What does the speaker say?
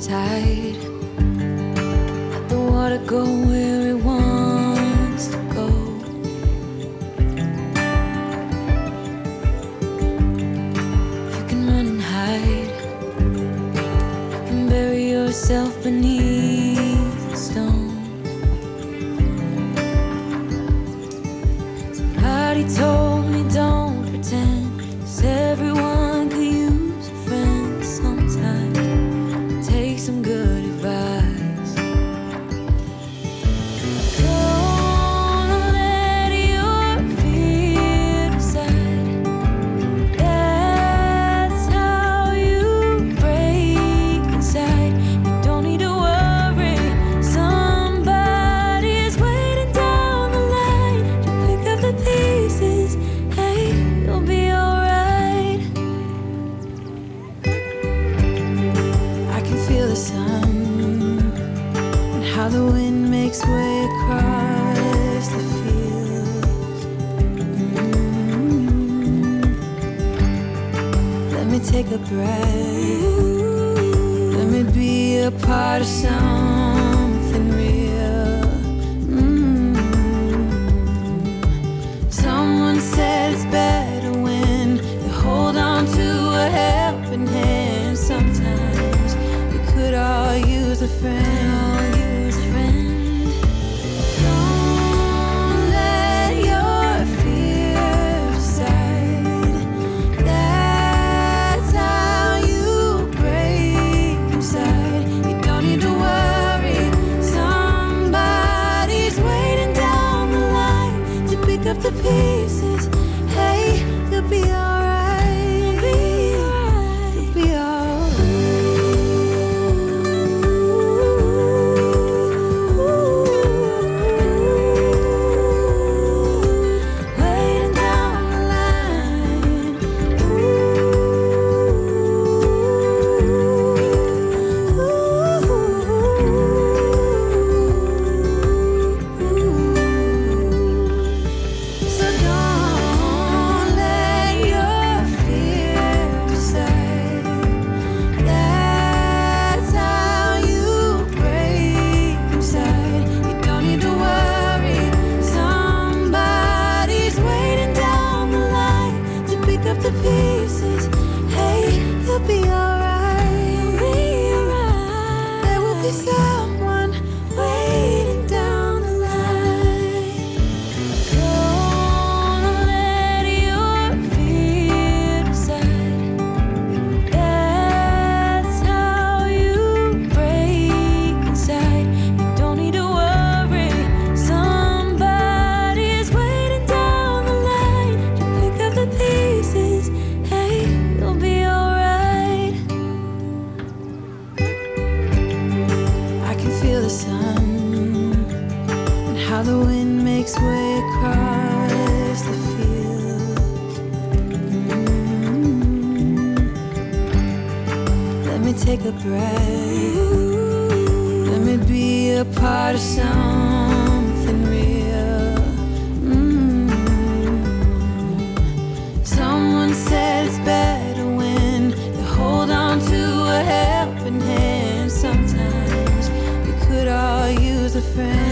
tide. Let the water go where it wants to go. You can run and hide. You can bury yourself beneath the stone. Somebody told me don't pretend, 'cause everyone could use a friend sometimes. Take some good advice. Don't let your fear decide. That's how you break inside. You don't need to worry. Somebody is waiting down the line to pick up the pieces. Hey, you'll be alright. I can feel the sun and how the wind makes way across the fields. Let me take a breath. Let me be a part of something real. Someone said it's better when you hold on to a helping hand. Sometimes we could all use a friend. Don't let your fear decide. That's how you break inside. You don't need to worry. Somebody's waiting down the line to pick up the pieces. Hey, you'll be alright. You'll be alright. Waiting down the line. So don't let your fear decide. That's how you break inside. You don't need to worry. Somebody's waiting down the line to pick up the pieces. Hey, you'll be alright. There will be someone waiting down the line. Don't let your fear decide. That's how you break inside. You don't need to worry. Somebody is waiting down the line to pick up the pieces. Hey, you'll be alright. I can feel the sun and how the wind makes way across the fields. Let me take a breath. Let me be a part of something real. Someone said it's better when you hold on to a helping hand. Sometimes we could all use a friend.